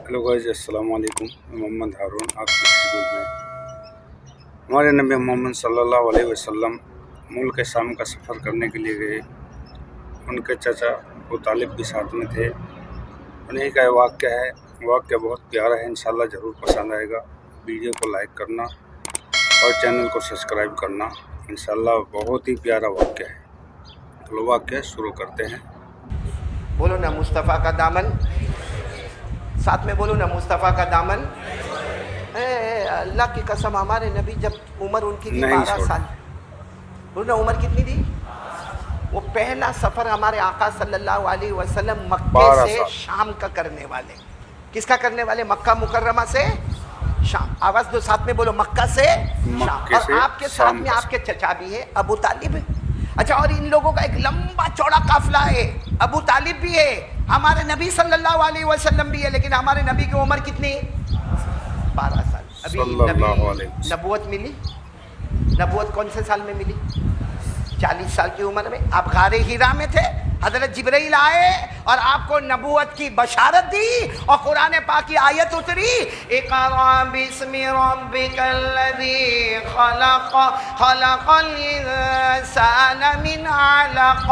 Hello guys, अस्सलाम वालेकुम। मैं मोहम्मद हारून आपकी खिदमत में। हमारे नबी मोहम्मद सल्लल्लाहु अलैहि वसल्लम मुल्क शाम का सफ़र करने के लिए गए। उनके चाचा अबू तालिब भी साथ में थे। उन्हीं का वाक़या है। वाक़या बहुत प्यारा है, इंशाल्लाह ज़रूर पसंद आएगा। वीडियो को लाइक करना और चैनल को सब्सक्राइब करना। इंशाल्लाह बहुत ही प्यारा वाक़या है। तो वाक़या शुरू करते हैं। बोलो ना मुस्तफ़ा का दामन, साथ में बोलो ना मुस्तफ़ा का दामन। अल्लाह की कसम, हमारे नबी जब उम्र उनकी थी 12 साल, बोलो ना उम्र कितनी थी? वो पहला सफ़र हमारे आका सल्लल्लाहु अलैहि वसल्लम मक्के से शाम का करने वाले। किसका करने वाले? मक्का मुकर्रमा से शाम। आवाज़ दो, साथ में बोलो, मक्का से शाम। और आपके साथ में आपके चचा भी है, अबू तालिब। अच्छा, और इन लोगों का एक लंबा चौड़ा काफिला है। अबू तालिब भी है, हमारे नबी सल्लल्लाहु अलैहि वसल्लम भी है। लेकिन हमारे नबी की उम्र कितनी? 12 साल। अभी नबी नबूवत मिली। नबूवत कौन से साल में मिली? 40 साल की उम्र में। आप गारे हिरा में थे, हजरत जिब्राइल आए और आपको नबूवत की बशारत दी और कुरान पाक की आयत उतरी, इक़रा बिस्मि रब्बिकल्लज़ी खलक़ खलक़ल इंसाना मिन अलक़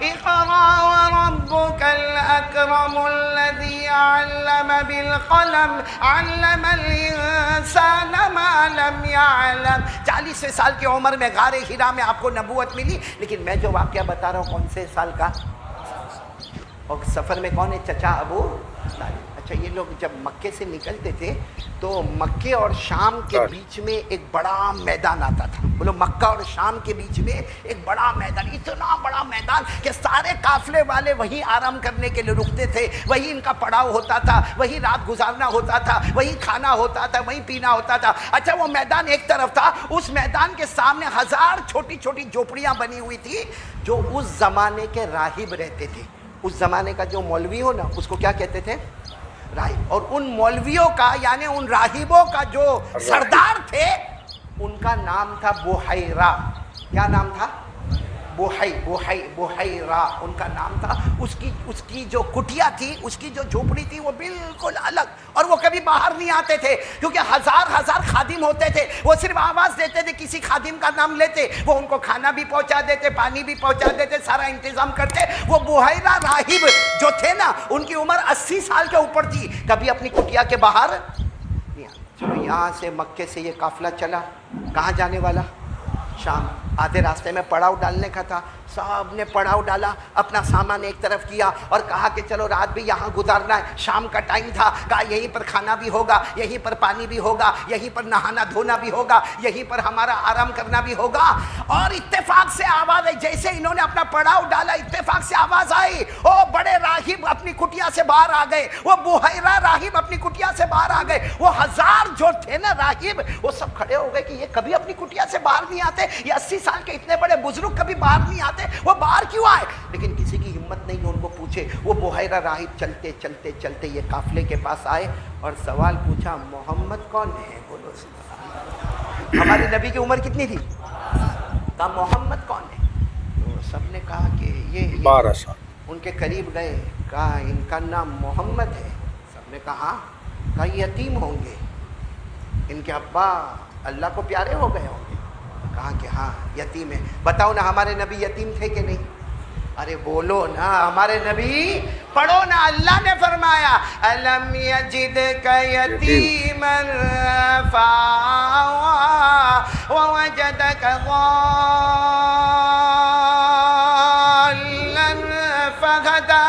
इक़रा व रब्बुकल अकरमुल्लज़ी अल्लम बिल क़लम अल्लमल इंसाना मा लम यअलम। 40 साल की उम्र में गारे हिरा में आपको नबूवत मिली। लेकिन मैं जो वाक़या बता रहा हूँ कौन से साल का? और सफ़र में कौन है? चचा अबू तालिब। अच्छा, ये लोग जब मक्के से निकलते थे तो मक्के और शाम के बीच में एक बड़ा मैदान आता था। बोलो, मक्का और शाम के बीच में एक बड़ा मैदान, इतना बड़ा मैदान कि सारे काफिले वाले वहीं आराम करने के लिए रुकते थे। वहीं इनका पड़ाव होता था, वहीं रात गुजारना होता था, वहीं खाना होता था, वहीं पीना होता था। अच्छा, वो मैदान एक तरफ था, उस मैदान के सामने 1000 छोटी छोटी झोपड़ियाँ बनी हुई थी जो उस ज़माने के राहिब रहते थे। उस ज़माने का जो मौलवी हो ना, उसको क्या कहते थे? राहिब। और उन मौलवियों का, यानी उन राहिबों का जो सरदार थे, उनका नाम था बुहैरा। क्या नाम था? बुहैरा उनका नाम था। उसकी जो कुटिया थी, उसकी जो झोपड़ी थी, वो बिल्कुल अलग। और वो कभी बाहर नहीं आते थे क्योंकि हजार खादिम होते थे। वो सिर्फ आवाज़ देते थे, किसी खादिम का नाम लेते, वो उनको खाना भी पहुंचा देते, पानी भी पहुंचा देते, सारा इंतजाम करते। वो बुहैरा राहिब जो थे ना, उनकी उम्र 80 साल के ऊपर थी। कभी अपनी कुटिया के बाहर नहीं आते। चलो, यहाँ से मक्के से ये काफिला चला, कहाँ जाने वाला? शाम। आधे रास्ते में पड़ाव डालने का था, साहब ने पड़ाव डाला, अपना सामान एक तरफ किया और कहा कि चलो रात भी यहाँ गुजारना है। शाम का टाइम था, कहा यहीं पर खाना भी होगा, यहीं पर पानी भी होगा, यहीं पर नहाना धोना भी होगा, यहीं पर हमारा आराम करना भी होगा। और इत्तेफाक से आवाज़ आई, जैसे इन्होंने अपना पड़ाव डाला, इत्तेफाक से आवाज़ आई, ओ बड़े राहिब अपनी कुटिया से बाहर आ गए। वो बुहैरा राहिब अपनी कुटिया से बाहर आ गए। वो 1000 जो थे ना राहिब, वो सब खड़े हो गए कि ये कभी अपनी कुटिया से बाहर नहीं आते, ये 80 साल के इतने बड़े बुजुर्ग कभी बाहर नहीं आते, वो बाहर क्यों आए? लेकिन किसी की हिम्मत नहीं उनको पूछे। वो बुहैरा राहिब चलते चलते चलते ये काफिले के पास आए और सवाल पूछा, मोहम्मद कौन है? बोलो सुभान। हमारे नबी की उम्र कितनी थी? कहा मोहम्मद कौन है? तो सबने कहा कि ये 12 साल। उनके करीब गए, कहा इनका नाम मोहम्मद है। सबने कहा यतीम होंगे, इनके अब्बा अल्लाह को प्यारे हो गए होंगे। कहा कि हाँ यतीम है। बताओ ना, हमारे नबी यतीम थे कि नहीं? अरे बोलो ना, हमारे नबी, पढ़ो ना, अल्लाह ने फरमाया, अलम यजिदका यतीमन फआवा व वजदका ज़ाल्लन फहदा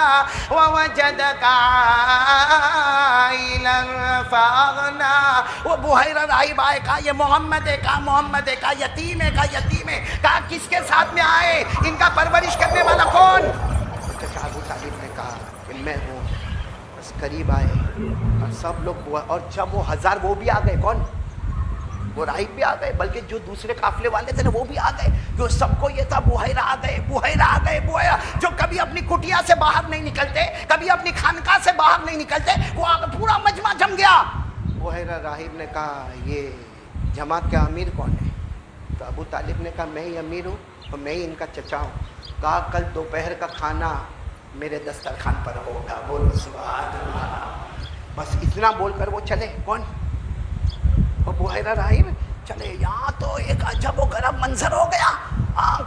व वजदका आइलन फअगना। वो बुहैरा राहिब आए, कहा ये मोहम्मद है, कहा मोहम्मद है, कहा यतीम है, कहा यतीम है, कहा किसके साथ में आए, इनका परवरिश करने वाला कौन? चाचा अबू तालिब ने कहा कि मैं हूँ। बस करीब आए और सब लोग, और जब वो 1000 वो भी आ गए, कौन? वो राहिब भी आ गए, बल्कि जो दूसरे काफिले वाले थे ना वो भी आ गए। जो सबको ये था बुहैरा आ गए, बुहैरा आ गए, बुहैरा जो कभी अपनी कुटिया से बाहर नहीं निकलते, कभी अपनी खानका से बाहर नहीं निकलते, वो पूरा मजमा जम गया। बुहैरा राहिब ने कहा ये जमात का अमीर कौन है? तो अबू तालिब ने कहा मैं ही अमीर हूँ और मैं ही इनका चचा हूँ। कहा कल दोपहर का खाना मेरे दस्तरखान पर होगा। बोलो सुभान अल्लाह। बस इतना बोलकर वो चले। कौन? वो बुहैरा राहिब चले। यहाँ तो एक अजब व गरब मंजर हो गया।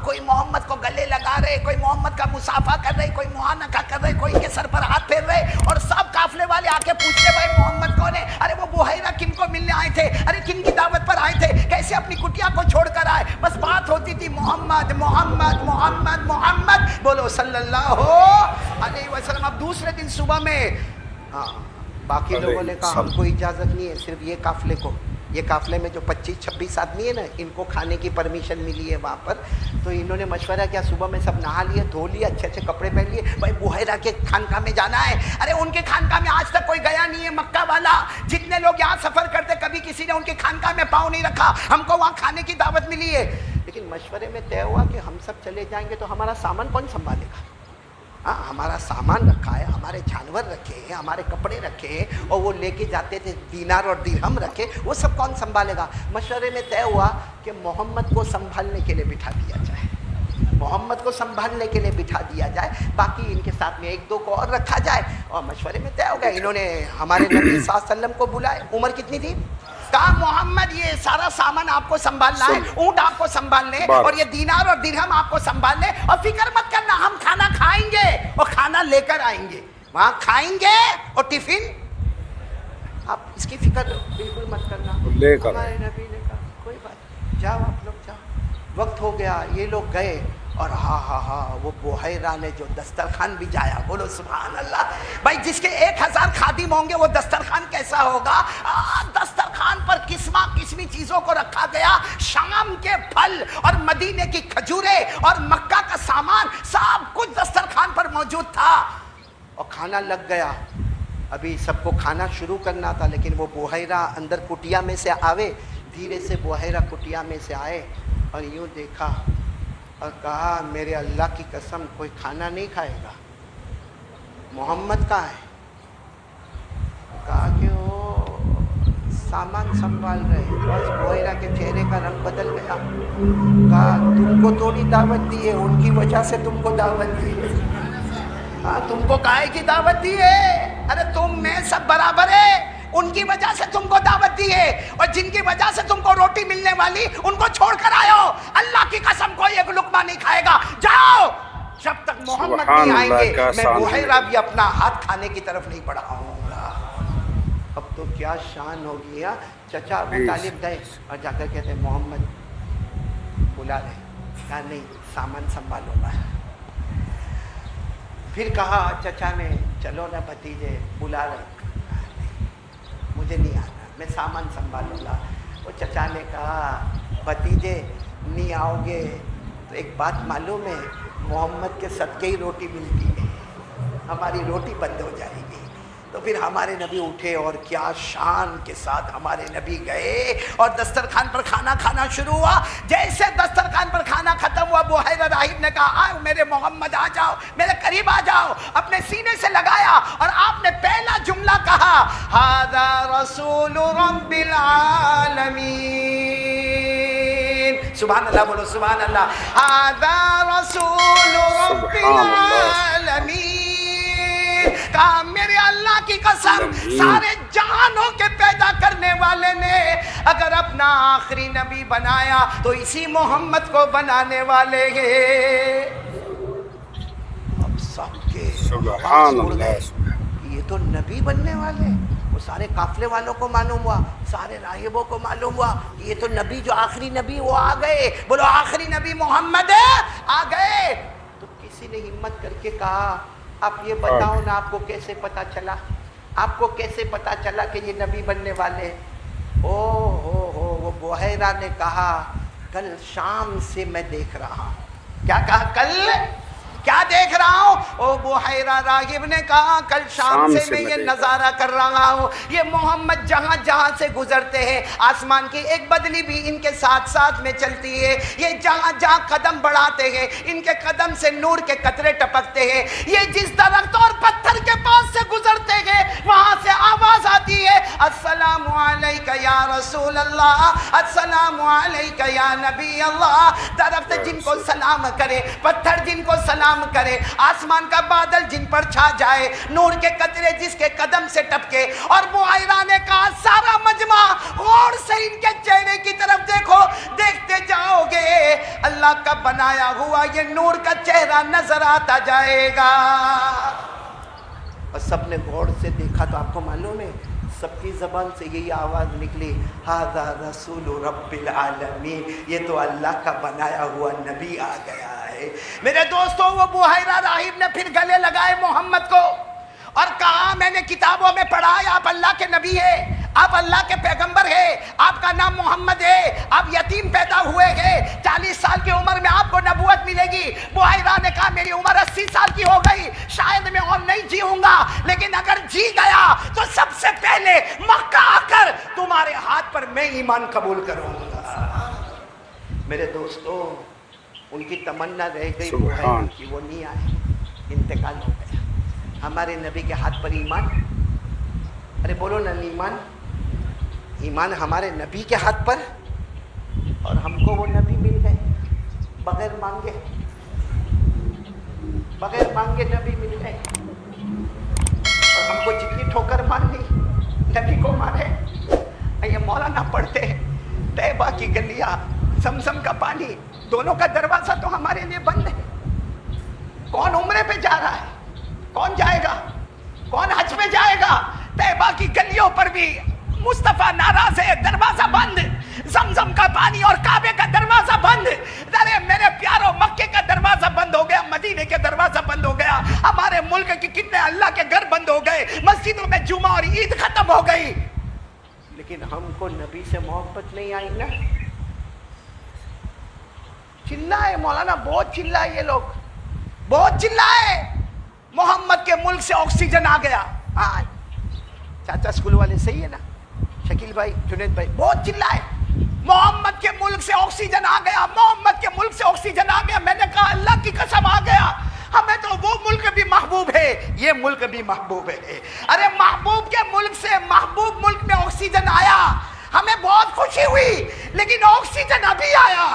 कोई मोहम्मद को गले लगा रहे, कोई मोहम्मद का मुसाफा कर रहे, कोई मुआनका कर रहे, कोई के सर पर हाथ फेर रहे, और सब काफले वाले आके पूछते भाई मोहम्मद कौन है? अरे वो बुहैरा किन को मिलने आए थे? अरे किन की दावत पर आए थे? कैसे अपनी कुटिया को छोड़कर आए? बस बात होती थी मोहम्मद मोहम्मद मोहम्मद मोहम्मद, बोलो सल्लल्लाहु अलैहि वसल्लम। अब दूसरे दिन सुबह में बाकी लोगों ने कहा हमको इजाजत नहीं है, सिर्फ ये काफले को, ये काफले में जो 25-26 आदमी है ना, इनको खाने की परमिशन मिली है वहाँ पर। तो इन्होंने मशवरा किया, सुबह में सब नहा लिए, धो लिए, अच्छे अच्छे कपड़े पहन लिए, भाई बुहैरा के खानका में जाना है। अरे उनके खानका में आज तक कोई गया नहीं है, मक्का वाला। जितने लोग यहाँ सफ़र करते, कभी किसी ने उनके खानका में पाँव नहीं रखा। हमको वहाँ खाने की दावत मिली है। लेकिन मशवरे में तय हुआ कि हम सब चले जाएंगे तो हमारा सामान कौन संभालेगा? हमारा सामान रखा है, हमारे जानवर रखे हैं, हमारे कपड़े रखे हैं, और वो लेके जाते थे दीनार और दिरहम रखे, वो सब कौन संभालेगा? मशवरे में तय हुआ कि मोहम्मद को संभालने के लिए बिठा दिया जाए, मोहम्मद को संभालने के लिए बिठा दिया जाए, बाकी इनके साथ में 1-2 को और रखा जाए। और मशवरे में तय हो गया। इन्होंने हमारे नबी सल्लल्लाहु अलैहि वसल्लम को बुलाए। उम्र कितनी थी? कहा मोहम्मद ये सारा सामान आपको संभालना है, ऊंट आपको संभालने, और ये दीनार और दिरहम आपको संभालने, और फिक्र मत करना, हम खाना खाएंगे और खाना लेकर आएंगे, वहां खाएंगे और टिफिन, आप इसकी फिक्र बिल्कुल मत करना। हमारे नबी ने कहा कोई बात, जाओ आप लोग जाओ। वक्त हो गया, ये लोग गए, और वो बुहैरा ने जो दस्तरखान बिछाया, बोलो सुभान अल्लाह। भाई जिसके 1000 खादिम होंगे वो दस्तरखान कैसा होगा? दस्तरखान पर किस्मा किस्मी चीजों को रखा गया। शाम के फल और मदीने की खजूरें और मक्का का सामान सब कुछ दस्तरखान पर मौजूद था, और खाना लग गया। अभी सबको खाना शुरू करना था, लेकिन वो बुहैरा अंदर कुटिया में से आवे, धीरे से बुहैरा कुटिया में से आए, और यूँ देखा और कहा मेरे अल्लाह की कसम कोई खाना नहीं खाएगा। मोहम्मद कहाँ है? कहा कि वो सामान संभाल रहे। बस बुहैरा के चेहरे का रंग बदल गया। कहा तुमको थोड़ी दावत दी है, उनकी वजह से तुमको दावत दी है। तुमको काहे की दावत दी है? अरे तुम मैं सब बराबर है, उनकी वजह से तुमको दावत दी है, और जिनकी वजह से तुमको रोटी मिलने वाली उनको छोड़कर आए हो। अल्लाह की कसम कोई एक लुकमा नहीं खाएगा, जाओ। जब तक मोहम्मद नहीं आएंगे मैं बुहैरा भी अपना हाथ खाने की तरफ नहीं बढ़ाऊंगा। अब तो क्या शान होगी। चचा अबू तालिब गए और जाकर कहते मोहम्मद बुला रहे। कहा नहीं, सामान संभालूंगा। फिर कहा चचा ने चलो ना भतीजे, बुला रहे। मुझे नहीं आना, मैं सामान संभालूंगा। वो चचा ने कहा भतीजे नहीं आओगे तो एक बात मालूम है, मोहम्मद के सदके ही रोटी मिलती है, हमारी रोटी बंद हो जाएगी। तो फिर हमारे नबी उठे और क्या शान के साथ हमारे नबी गए और दस्तरखान पर खाना खाना शुरू हुआ। जैसे दस्तरखान पर खाना खत्म हुआ, बुहैरा राहिब ने कहा आओ मेरे मोहम्मद, आ जाओ मेरे करीब आ जाओ। अपने सीने से लगाया और आपने पहला जुमला कहा हादा रसूल रब्बिल आलमीन। सुभान अल्लाह, बोलो सुभान अल्लाह। हादा रसूल रब्बिल आलमीन। कहा मेरे अल्लाह की कसम, सारे जहानों के पैदा करने वाले ने अगर अपना आखिरी नबी बनाया तो इसी मोहम्मद को बनाने वाले हैं। अब सबके ये तो नबी बनने वाले, वो सारे काफले वालों को मालूम हुआ, सारे राहिबों को मालूम हुआ, ये तो नबी जो आखिरी नबी वो आ गए। बोलो आखिरी नबी मोहम्मद आ गए। तो किसी ने हिम्मत करके कहा आप ये बताओ ना, आपको कैसे पता चला, आपको कैसे पता चला कि ये नबी बनने वाले? ओ हो, वो बुहैरा ने कहा कल शाम से मैं देख रहा हूँ। क्या कहा? कल क्या देख रहा हूँ? ओ बुहैरा रागिब ने कहा कल शाम से मैं ये नज़ारा कर रहा हूँ। ये मोहम्मद जहाँ जहाँ से गुजरते हैं आसमान की एक बदली भी इनके साथ साथ में चलती है। ये जहाँ जहाँ कदम बढ़ाते हैं इनके कदम से नूर के कतरे टपकते हैं। ये जिस दरख्त और पत्थर के पास से गुजरते हैं वहाँ से आवाज़ आती है अस्सलामु अलैका या रसूल अल्लाह, अस्सलामु अलैका या नबी अल्लाह। दरख्त जिनको सलाम करे, पत्थर जिनको सलाम करे, आसमान का बादल जिन पर छा जाए, नूर के कतरे जिसके कदम से टपके, और बुहैरा ने कहा सारा मजमा गौर से इनके चेहरे की तरफ देखो, देखते जाओगे अल्लाह का बनाया हुआ ये नूर का चेहरा नजर आता जाएगा। और सबने गौर से देखा तो आपको मालूम है सबकी ज़बान से यही आवाज़ निकली, हाज़ा रसूल रब्बिल आलमीन, ये तो अल्लाह का बनाया हुआ नबी आ गया है। मेरे दोस्तों, वो बुहैरा राहिब ने फिर गले लगाए मोहम्मद को और कहा मैंने किताबों में पढ़ा है आप अल्लाह के नबी है, आप अल्लाह के पैगंबर है, आपका नाम मोहम्मद है, आप यतीम पैदा हुए हैं, 40 साल की उम्र में आपको नबूवत मिलेगी। बुहैरा ने कहा मेरी उम्र 80 साल की हो गई, शायद मैं और नहीं जीऊंगा, लेकिन अगर जी गया तो सबसे पहले मक्का आकर तुम्हारे हाथ पर मैं ईमान कबूल करूंगा। मेरे दोस्तों, उनकी तमन्ना रह गई बुहैरा की, वो नहीं आए, इंतकाल हो गया। हमारे नबी के हाथ पर ईमान, अरे बोलो ना ईमान, ईमान हमारे नबी के हाथ पर, और हमको वो नबी मिल गए बगैर मांगे, बगैर मांगे नबी मिल गए। और हमको जितनी ठोकर मारनी नबी को मारे। ये मौलाना पढ़ते तैबा की गलियां, समसम का पानी, दोनों का दरवाजा तो हमारे लिए बंद है। कौन उम्रे पे जा रहा है, कौन जाएगा, कौन हज में जाएगा? तैबा की गलियों पर भी मुस्तफा नाराज है, दरवाजा बंद, जमजम का पानी और काबे का दरवाजा बंद। अरे मेरे प्यारो, मक्के का दरवाजा बंद हो गया, मदीने के दरवाजा बंद हो गया, हमारे मुल्क के कितने अल्लाह के घर बंद हो गए, मस्जिदों में जुमा और ईद खत्म हो गई, लेकिन हमको नबी से मोहब्बत नहीं आई ना। चिल्लाए मौलाना, बहुत चिल्लाए ये लोग, बहुत चिल्लाए। मोहम्मद के मुल्क से ऑक्सीजन आ गया। हाँ, चाचा स्कूल वाले सही है ना, शकील भाई, जुनेद भाई, बहुत चिल्लाए मोहम्मद के मुल्क से ऑक्सीजन आ गया, मोहम्मद के मुल्क से ऑक्सीजन आ गया। मैंने कहा अल्लाह की कसम आ गया, हमें तो वो मुल्क भी महबूब है, ये मुल्क भी महबूब है। अरे महबूब के मुल्क से महबूब मुल्क में ऑक्सीजन आया, हमें बहुत खुशी हुई, लेकिन ऑक्सीजन अभी आया।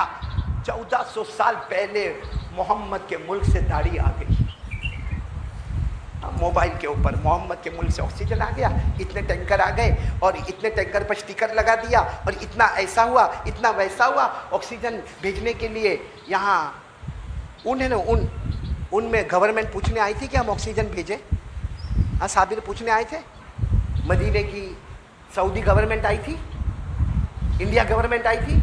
1400 साल पहले मोहम्मद के मुल्क से दाढ़ी आ गई, मोबाइल के ऊपर मोहम्मद के मुल्क से ऑक्सीजन आ गया, इतने टैंकर आ गए और इतने टैंकर पर स्टिकर लगा दिया और इतना ऐसा हुआ, इतना वैसा हुआ। ऑक्सीजन भेजने के लिए यहाँ उनमें गवर्नमेंट पूछने आई थी कि हम ऑक्सीजन भेजें। हाँ, साबिर पूछने आए थे, मदीने की सऊदी गवर्नमेंट आई थी, इंडिया गवर्नमेंट आई थी,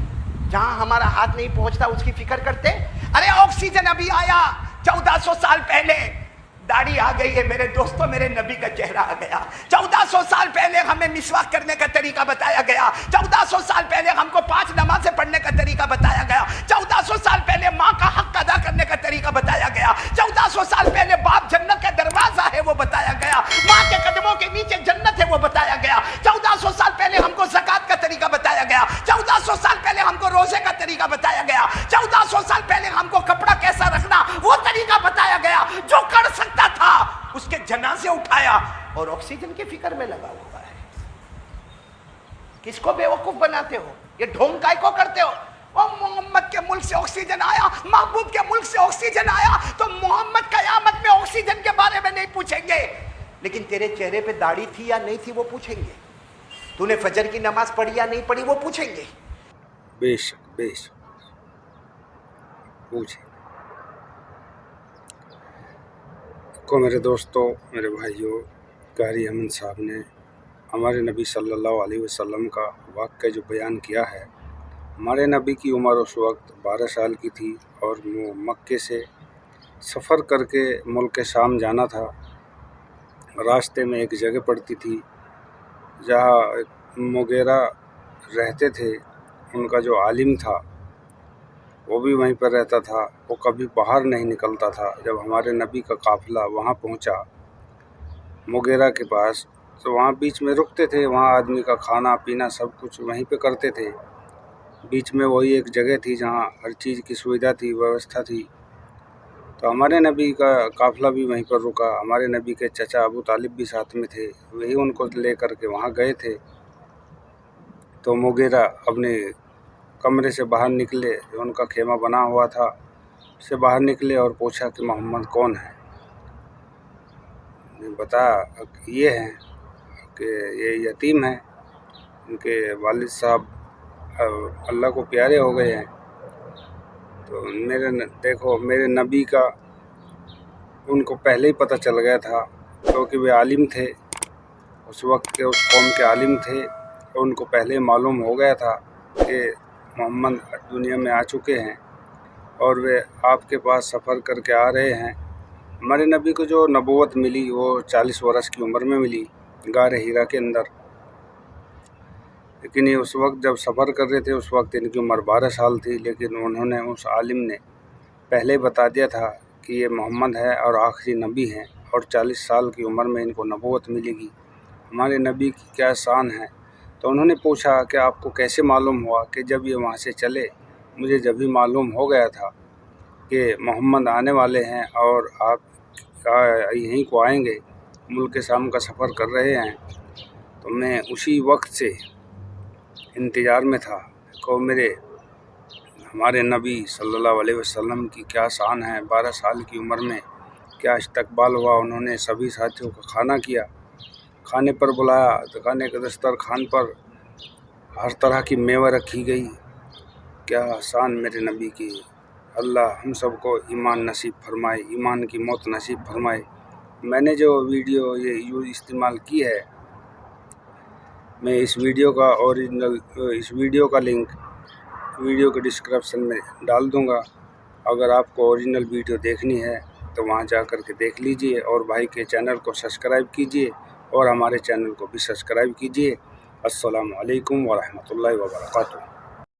जहाँ हमारा हाथ नहीं पहुँचता उसकी फिक्र करते। अरे ऑक्सीजन अभी आया, 1400 साल पहले दाढ़ी आ गई है। मेरे दोस्तों, मेरे नबी का चेहरा आ गया। 1400 साल पहले हमें मिसवाक करने का तरीका बताया गया, 1400 साल पहले हमको 5 नमाजें पढ़ने का तरीका बताया गया, 1400 साल पहले माँ का हक अदा करने का तरीका बताया गया, 1400 साल पहले बाप जन्नत का दरवाजा है वो बताया गया, माँ के कदमों के नीचे जन्नत है वो बताया गया, 1400 साल पहले हमको ज़कात का तरीका बताया गया, 1400 साल पहले हमको रोजे का तरीका बताया गया, 1400 साल पहले हमको कपड़ा कैसा रखना वो तरीका बताया गया। जो कर सकता था उसके जनाजे उठाया और ऑक्सीजन की फिक्र में लगा हुआ है। किसको बेवकूफ बनाते हो, ये ढोंग काय को करते हो? और मोहम्मद के मुल्क से ऑक्सीजन आया, महबूब के मुल्क से ऑक्सीजन आया, तो मोहम्मद कयामत में ऑक्सीजन के बारे में नहीं पूछेंगे, लेकिन तेरे चेहरे पे दाढ़ी थी या नहीं थी वो पूछेंगे, तूने फजर की नमाज पढ़ी या नहीं पढ़ी वो पूछेंगे। बेशक बेशक पूछे को। मेरे दोस्तों, मेरे भाइयों, कारी अहमद साहब ने हमारे नबी सल्लल्लाहु अलैहि वसल्लम का वाक़या जो बयान किया है। हमारे नबी की उम्र उस वक्त 12 साल की थी और वो मक्के से सफ़र करके मुल्क शाम जाना था। रास्ते में एक जगह पड़ती थी जहाँ मुगीरा रहते थे, उनका जो आलिम था वो भी वहीं पर रहता था, वो कभी बाहर नहीं निकलता था। जब हमारे नबी का काफ़िला वहाँ पहुँचा मुगीरा के पास, तो वहाँ बीच में रुकते थे, वहाँ आदमी का खाना पीना सब कुछ वहीं पे करते थे। बीच में वही एक जगह थी जहाँ हर चीज़ की सुविधा थी, व्यवस्था थी। तो हमारे नबी का काफ़िला भी वहीं पर रुका। हमारे नबी के चचा अबू तालिब भी साथ में थे, वही उनको ले कर के वहाँ गए थे। तो मुगीरा अपने कमरे से बाहर निकले, जो उनका खेमा बना हुआ था से बाहर निकले और पूछा कि मोहम्मद कौन है। बताया ये हैं कि ये यतीम हैं, इनके वालिद साहब अल्लाह को प्यारे हो गए हैं। तो देखो मेरे नबी का उनको पहले ही पता चल गया था, क्योंकि वे आलिम थे, उस वक्त के उस कौम के आलिम थे। तो उनको पहले मालूम हो गया था कि मोहम्मद दुनिया में आ चुके हैं और वे आपके पास सफ़र करके आ रहे हैं। हमारे नबी को जो नबूवत मिली वो 40 वर्ष की उम्र में मिली, गार हीरा के अंदर। लेकिन ये उस वक्त जब सफ़र कर रहे थे उस वक्त इनकी उम्र 12 साल थी। लेकिन उन्होंने, उस आलिम ने पहले बता दिया था कि ये मोहम्मद है और आखिरी नबी हैं और 40 साल की उम्र में इनको नबूवत मिलेगी। हमारे नबी की क्या शान है। तो उन्होंने पूछा कि आपको कैसे मालूम हुआ? कि जब ये वहाँ से चले, मुझे जब भी मालूम हो गया था कि मोहम्मद आने वाले हैं और आप यहीं को आएंगे, मुल्क शाम का सफ़र कर रहे हैं, तो मैं उसी वक्त से इंतज़ार में था। को हमारे नबी सल्लल्लाहु अलैहि वसल्लम की क्या शान है। 12 साल की उम्र में क्या इस्तकबाल हुआ। उन्होंने सभी साथियों का खाना किया, खाने पर बुलाया तो खाने के दस्तरखान पर हर तरह की मेवा रखी गई। क्या शान मेरे नबी की। अल्लाह हम सबको ईमान नसीब फरमाए, ईमान की मौत नसीब फरमाए। मैंने जो वीडियो ये इस्तेमाल की है, मैं इस वीडियो का लिंक वीडियो के डिस्क्रिप्शन में डाल दूंगा। अगर आपको ओरिजिनल वीडियो देखनी है तो वहां जा कर के देख लीजिए और भाई के चैनल को सब्सक्राइब कीजिए और हमारे चैनल को भी सब्सक्राइब कीजिए। अस्सलामु अलैकुम व रहमतुल्लाहि व बरकातुहू।